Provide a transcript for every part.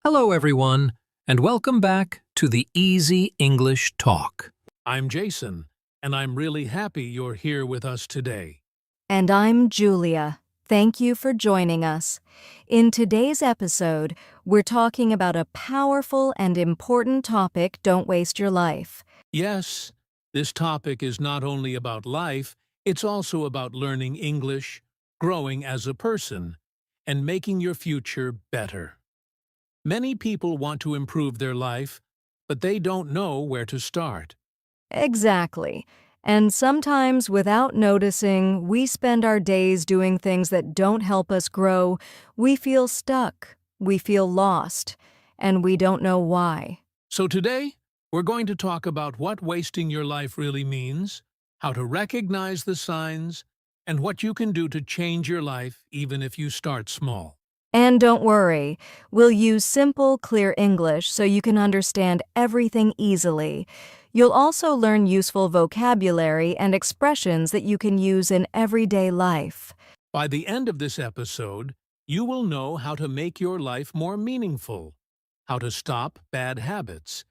Hello, everyone, and welcome back to the Easy English Talk. I'm Jason, and I'm really happy you're here with us today. And I'm Julia. Thank you for joining us. In today's episode, we're talking about a powerful and important topic. Don't waste your life. Yes, this topic is not only about life, it's also about learning English, growing as a person, and making your future better. Many people want to improve their life, but they don't know where to start. Exactly. And sometimes, without noticing, we spend our days doing things that don't help us grow. We feel stuck, we feel lost, and we don't know why. So today, we're going to talk about what wasting your life really means, how to recognize the signs, and what you can do to change your life even if you start small. And don't worry, we'll use simple, clear English so you can understand everything easily. You'll also learn useful vocabulary and expressions that you can use in everyday life. By the end of this episode, you will know how to make your life more meaningful, how to stop bad habits,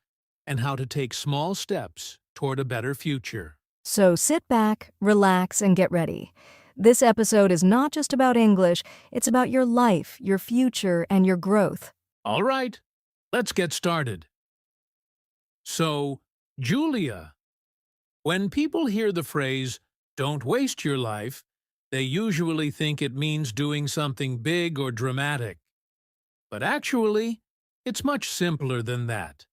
and how to take small steps toward a better future. So sit back, relax, and get ready. This episode is not just about English, it's about your life, your future, and your growth. All right, let's get started. So, Julia, when people hear the phrase, "don't waste your life," they usually think it means doing something big or dramatic. But actually, it's much simpler than that.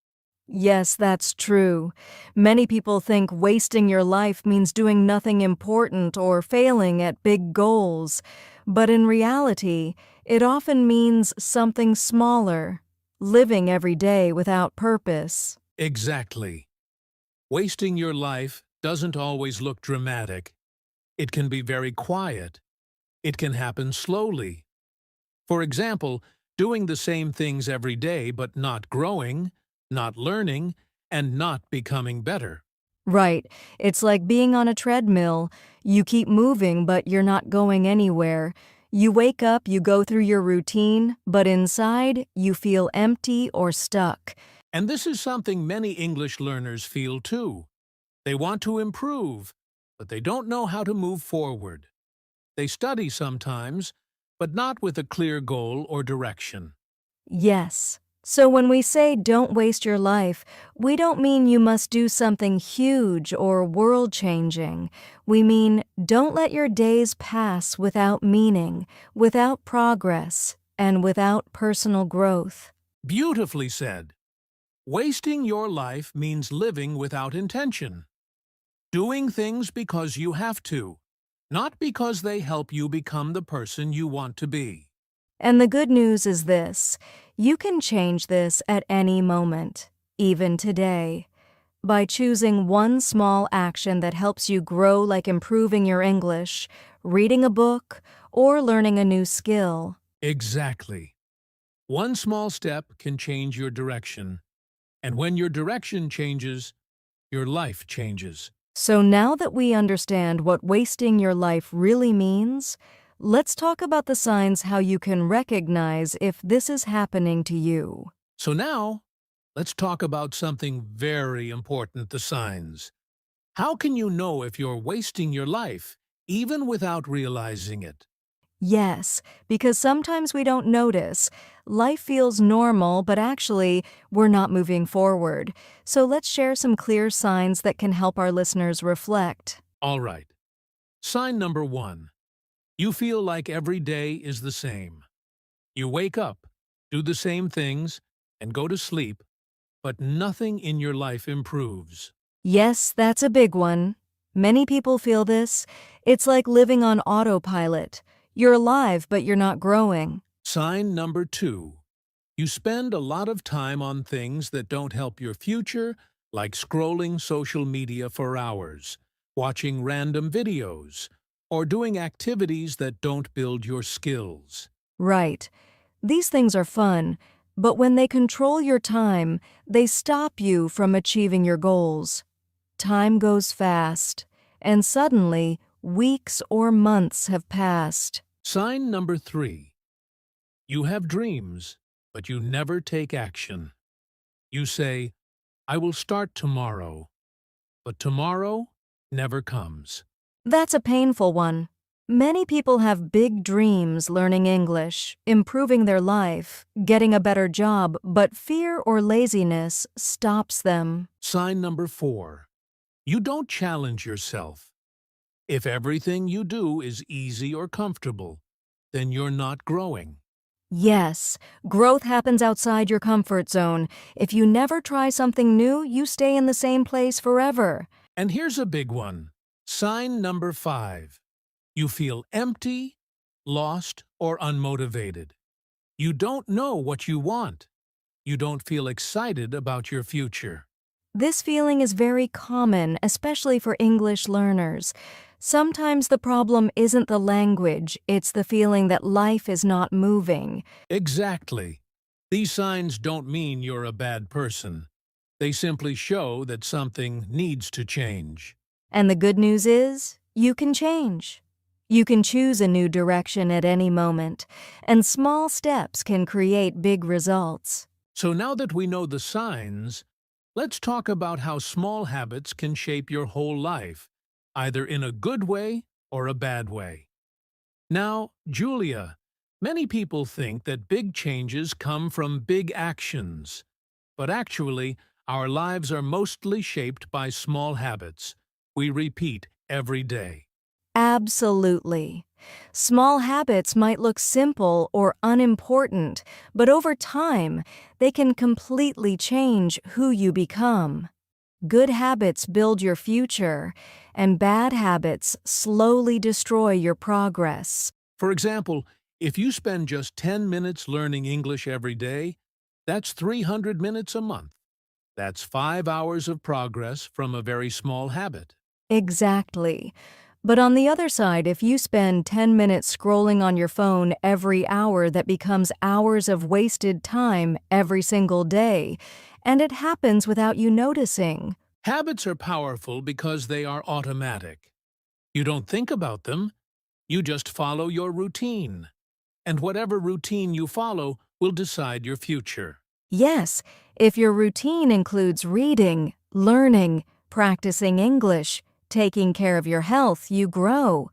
Yes, that's true. Many people think wasting your life means doing nothing important or failing at big goals. But in reality, it often means something smaller, living every day without purpose. Exactly. Wasting your life doesn't always look dramatic. It can be very quiet. It can happen slowly. For example, doing the same things every day but not growing, not learning, and not becoming better. Right. It's like being on a treadmill. You keep moving, but you're not going anywhere. You wake up, you go through your routine, but inside, you feel empty or stuck. And this is something many English learners feel too. They want to improve, but they don't know how to move forward. They study sometimes, but not with a clear goal or direction. Yes. So when we say don't waste your life, we don't mean you must do something huge or world-changing. We mean don't let your days pass without meaning, without progress, and without personal growth. Beautifully said. Wasting your life means living without intention. Doing things because you have to, not because they help you become the person you want to be. And the good news is this: you can change this at any moment, even today, by choosing one small action that helps you grow, like improving your English, reading a book, or learning a new skill. Exactly. One small step can change your direction, and when your direction changes, your life changes. So now that we understand what wasting your life really means, let's talk about the signs how you can recognize if this is happening to you. So now, let's talk about something very important, the signs. How can you know if you're wasting your life, even without realizing it? Yes, because sometimes we don't notice. Life feels normal, but actually, we're not moving forward. So let's share some clear signs that can help our listeners reflect. All right. Sign number 1. You feel like every day is the same. You wake up, do the same things, and go to sleep, but nothing in your life improves. Yes, that's a big one. Many people feel this. It's like living on autopilot. You're alive, but you're not growing. Sign number 2. You spend a lot of time on things that don't help your future, like scrolling social media for hours, watching random videos, or doing activities that don't build your skills. Right. These things are fun, but when they control your time, they stop you from achieving your goals. Time goes fast, and suddenly, weeks or months have passed. Sign number 3. You have dreams, but you never take action. You say, I will start tomorrow, but tomorrow never comes. That's a painful one. Many people have big dreams learning English, improving their life, getting a better job, but fear or laziness stops them. Sign number 4. You don't challenge yourself. If everything you do is easy or comfortable, then you're not growing. Yes, growth happens outside your comfort zone. If you never try something new, you stay in the same place forever. And here's a big one. Sign number 5. You feel empty, lost, or unmotivated. You don't know what you want. You don't feel excited about your future. This feeling is very common, especially for English learners. Sometimes the problem isn't the language, it's the feeling that life is not moving. Exactly. These signs don't mean you're a bad person. They simply show that something needs to change. And the good news is, you can change. You can choose a new direction at any moment, and small steps can create big results. So now that we know the signs, let's talk about how small habits can shape your whole life, either in a good way or a bad way. Now, Julia, many people think that big changes come from big actions. But actually, our lives are mostly shaped by small habits we repeat every day. Absolutely. Small habits might look simple or unimportant, but over time, they can completely change who you become. Good habits build your future, and bad habits slowly destroy your progress. For example, if you spend just 10 minutes learning English every day, that's 300 minutes a month. That's 5 hours of progress from a very small habit. Exactly. But on the other side, if you spend 10 minutes scrolling on your phone every hour, that becomes hours of wasted time every single day, and it happens without you noticing. Habits are powerful because they are automatic. You don't think about them, you just follow your routine. And whatever routine you follow will decide your future. Yes, if your routine includes reading, learning, practicing English, taking care of your health, you grow.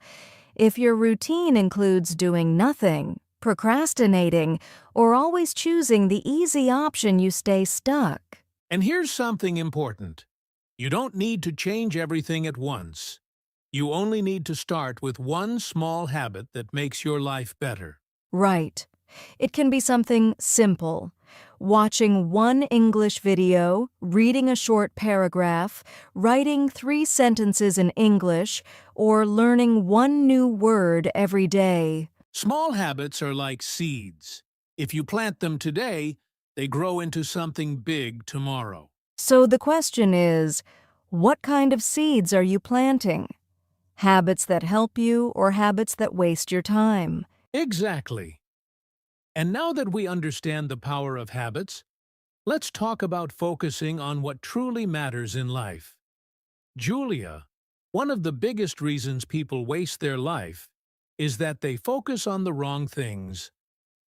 If your routine includes doing nothing, procrastinating, or always choosing the easy option, you stay stuck. And here's something important. You don't need to change everything at once. You only need to start with one small habit that makes your life better. Right. It can be something simple. Watching one English video, reading a short paragraph, writing 3 sentences in English, or learning one new word every day. Small habits are like seeds. If you plant them today, they grow into something big tomorrow. So the question is, what kind of seeds are you planting? Habits that help you or habits that waste your time? Exactly. And now that we understand the power of habits, let's talk about focusing on what truly matters in life. Julia, one of the biggest reasons people waste their life is that they focus on the wrong things.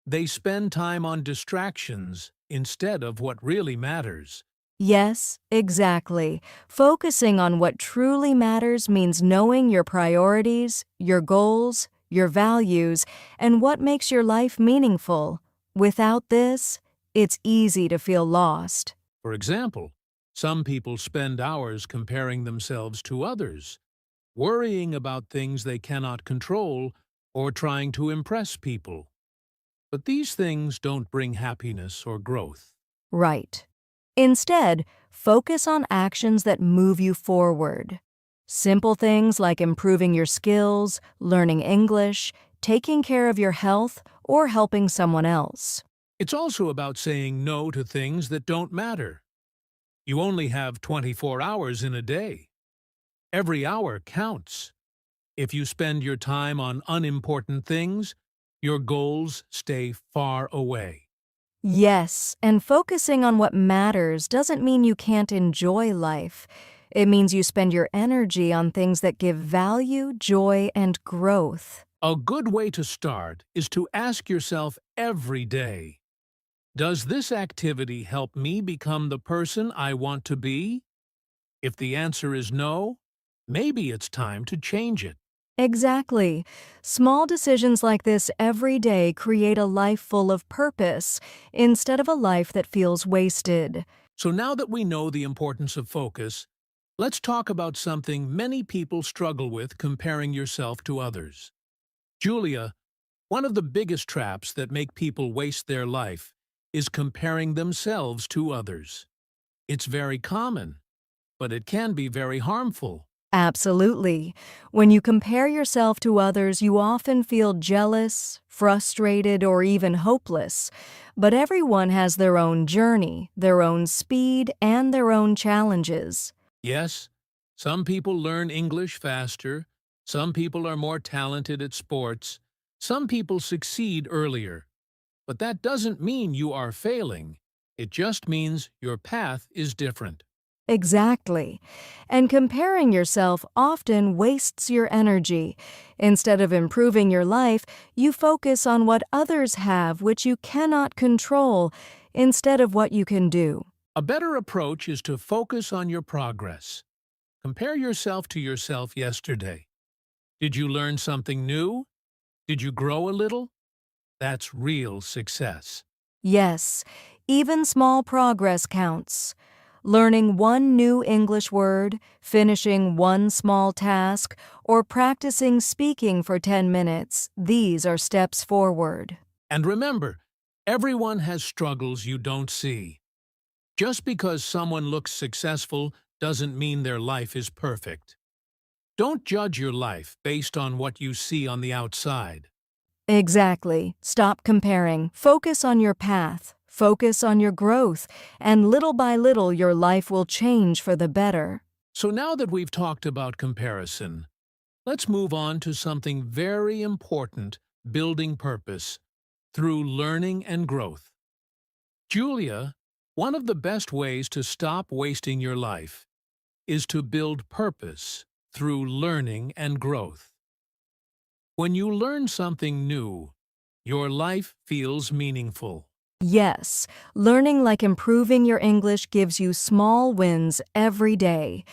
They spend time on distractions instead of what really matters. Yes, exactly. Focusing on what truly matters means knowing your priorities, your goals, your values, and what makes your life meaningful. Without this, it's easy to feel lost. For example, some people spend hours comparing themselves to others, worrying about things they cannot control, or trying to impress people. But these things don't bring happiness or growth. Right. Instead, focus on actions that move you forward. Simple things like improving your skills, learning English, taking care of your health, or helping someone else. It's also about saying no to things that don't matter. You only have 24 hours in a day. Every hour counts. If you spend your time on unimportant things, your goals stay far away. Yes, and focusing on what matters doesn't mean you can't enjoy life. It means you spend your energy on things that give value, joy, and growth. A good way to start is to ask yourself every day, Does this activity help me become the person I want to be? If the answer is no, maybe it's time to change it. Exactly. Small decisions like this every day create a life full of purpose instead of a life that feels wasted. So now that we know the importance of focus, let's talk about something many people struggle with: comparing yourself to others. Julia, one of the biggest traps that make people waste their life is comparing themselves to others. It's very common, but it can be very harmful. Absolutely. When you compare yourself to others, you often feel jealous, frustrated, or even hopeless. But everyone has their own journey, their own speed, and their own challenges. Yes, some people learn English faster, some people are more talented at sports, some people succeed earlier. But that doesn't mean you are failing. It just means your path is different. Exactly. And comparing yourself often wastes your energy. Instead of improving your life, you focus on what others have which you cannot control instead of what you can do. A better approach is to focus on your progress. Compare yourself to yourself yesterday. Did you learn something new? Did you grow a little? That's real success. Yes, even small progress counts. Learning one new English word, finishing one small task, or practicing speaking for 10 minutes, these are steps forward. And remember, everyone has struggles you don't see. Just because someone looks successful doesn't mean their life is perfect. Don't judge your life based on what you see on the outside. Exactly. Stop comparing. Focus on your path. Focus on your growth. And little by little, your life will change for the better. So now that we've talked about comparison, let's move on to something very important: building purpose through learning and growth. Julia, one of the best ways to stop wasting your life is to build purpose through learning and growth. When you learn something new, your life feels meaningful. Yes, learning like improving your English gives you small wins every day.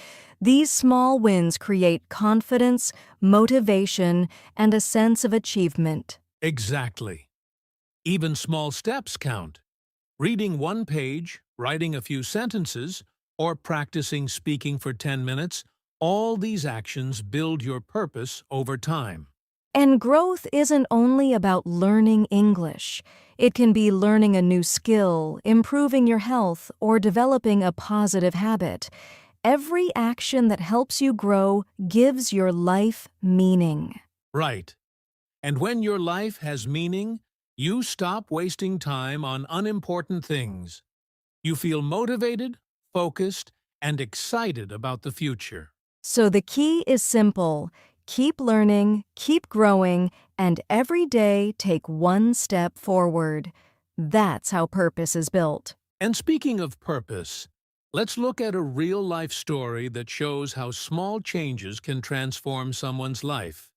These small wins create confidence, motivation, and a sense of achievement. Exactly. Even small steps count. Reading one page, writing a few sentences, or practicing speaking for 10 minutes, all these actions build your purpose over time. And growth isn't only about learning English. It can be learning a new skill, improving your health, or developing a positive habit. Every action that helps you grow gives your life meaning. Right. And when your life has meaning, you stop wasting time on unimportant things. You feel motivated, focused, and excited about the future. So the key is simple. Keep learning, keep growing, and every day take one step forward. That's how purpose is built. And speaking of purpose, let's look at a real-life story that shows how small changes can transform someone's life.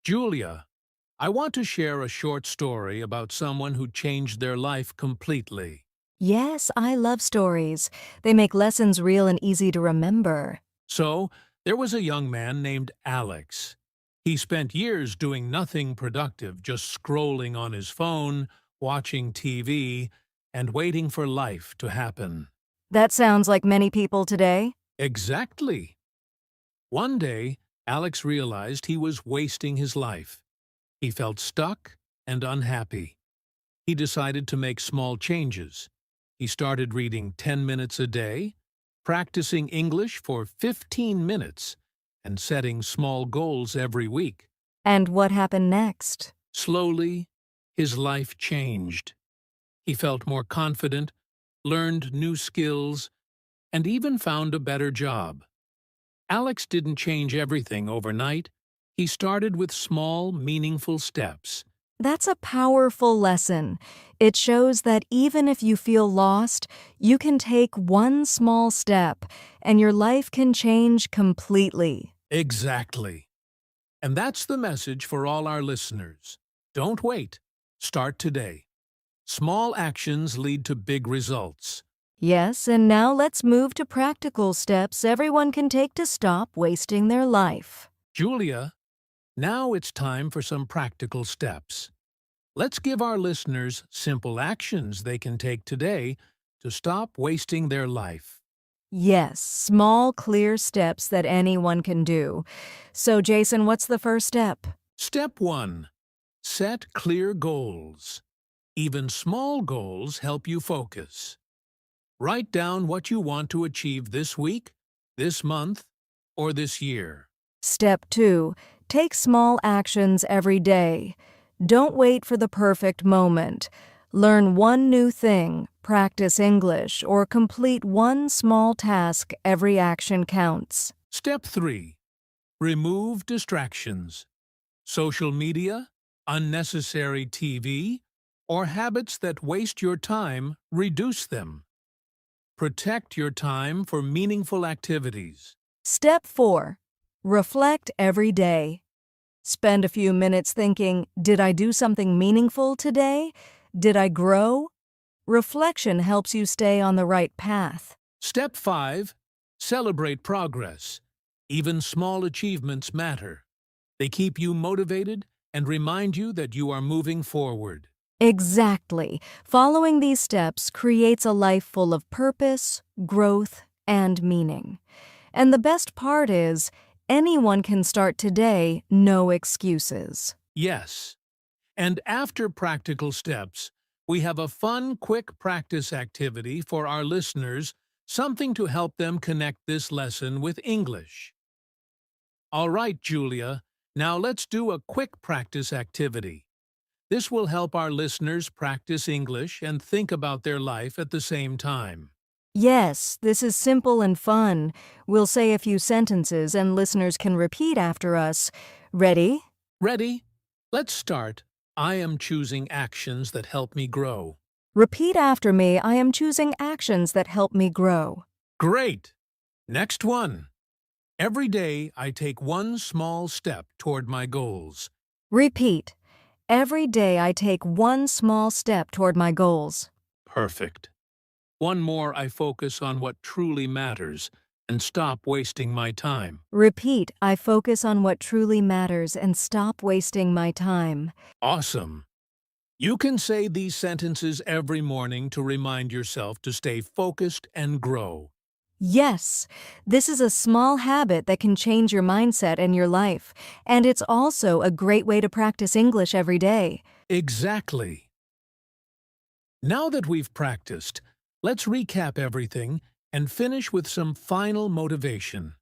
Julia, I want to share a short story about someone who changed their life completely. Yes, I love stories. They make lessons real and easy to remember. So, there was a young man named Alex. He spent years doing nothing productive, just scrolling on his phone, watching TV, and waiting for life to happen. That sounds like many people today. Exactly. One day, Alex realized he was wasting his life. He felt stuck and unhappy. He decided to make small changes. He started reading 10 minutes a day, practicing English for 15 minutes, and setting small goals every week. And what happened next? Slowly, his life changed. He felt more confident, learned new skills, and even found a better job. Alex didn't change everything overnight. He started with small, meaningful steps. That's a powerful lesson. It shows that even if you feel lost, you can take one small step and your life can change completely. Exactly. And that's the message for all our listeners. Don't wait. Start today. Small actions lead to big results. Yes, and now let's move to practical steps everyone can take to stop wasting their life. Julia, now it's time for some practical steps. Let's give our listeners simple actions they can take today to stop wasting their life. Yes, small, clear steps that anyone can do. So, Jason, what's the first step? Step 1. Set clear goals. Even small goals help you focus. Write down what you want to achieve this week, this month, or this year. Step 2. Take small actions every day. Don't wait for the perfect moment. Learn one new thing, practice English, or complete one small task. Every action counts. Step 3. Remove distractions. Social media, unnecessary TV, or habits that waste your time, reduce them. Protect your time for meaningful activities. Step 4. Reflect every day. Spend a few minutes thinking, did I do something meaningful today? Did I grow? Reflection helps you stay on the right path. Step 5. Celebrate progress. Even small achievements matter. They keep you motivated and remind you that you are moving forward. Exactly. Following these steps creates a life full of purpose, growth, and meaning. And the best part is, anyone can start today, no excuses. Yes. And after practical steps, we have a fun, quick practice activity for our listeners, something to help them connect this lesson with English. All right, Julia, now let's do a quick practice activity. This will help our listeners practice English and think about their life at the same time. Yes, this is simple and fun. We'll say a few sentences and listeners can repeat after us. Ready? Ready? Let's start. I am choosing actions that help me grow. Repeat after me. I am choosing actions that help me grow. Great! Next one. Every day I take one small step toward my goals. Repeat. Every day I take one small step toward my goals. Perfect. One more, I focus on what truly matters and stop wasting my time. Repeat. I focus on what truly matters and stop wasting my time. Awesome. You can say these sentences every morning to remind yourself to stay focused and grow. Yes, this is a small habit that can change your mindset and your life, and it's also a great way to practice English every day. Exactly. Now that we've practiced, let's recap everything and finish with some final motivation.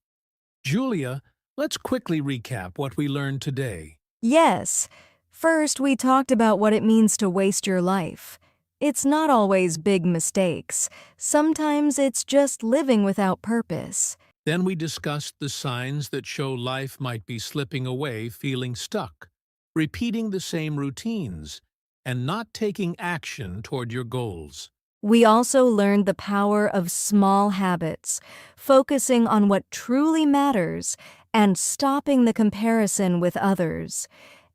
Julia, let's quickly recap what we learned today. Yes, first we talked about what it means to waste your life. It's not always big mistakes. Sometimes it's just living without purpose. Then we discussed the signs that show life might be slipping away, feeling stuck, repeating the same routines, and not taking action toward your goals. We also learned the power of small habits, focusing on what truly matters and stopping the comparison with others.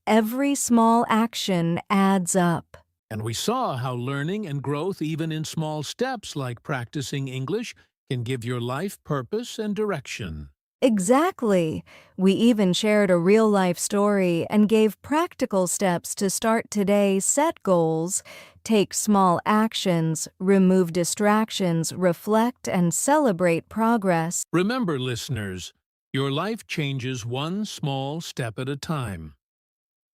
Every small action adds up. And we saw how learning and growth, even in small steps like practicing English, can give your life purpose and direction. Exactly. We even shared a real-life story and gave practical steps to start today. Set goals, take small actions, remove distractions, reflect, and celebrate progress. Remember, listeners, your life changes one small step at a time.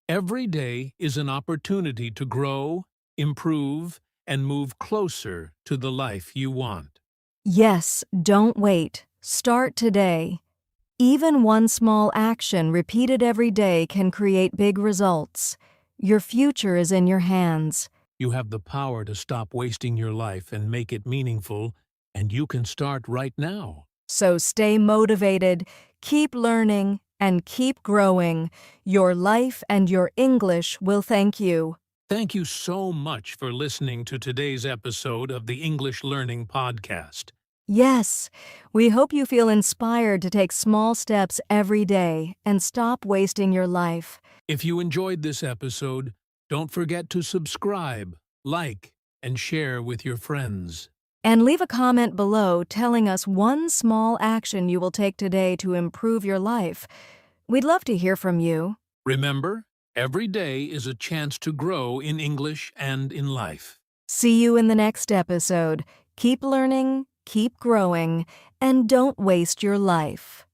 Every day is an opportunity to grow, improve, and move closer to the life you want. Yes, don't wait. Start today. Even one small action repeated every day can create big results. Your future is in your hands. You have the power to stop wasting your life and make it meaningful, and you can start right now. So stay motivated, keep learning, and keep growing. Your life and your English will thank you. Thank you so much for listening to today's episode of the English Learning Podcast. Yes, we hope you feel inspired to take small steps every day and stop wasting your life. If you enjoyed this episode, don't forget to subscribe, like, and share with your friends. And leave a comment below telling us one small action you will take today to improve your life. We'd love to hear from you. Remember, every day is a chance to grow in English and in life. See you in the next episode. Keep learning, keep growing, and don't waste your life.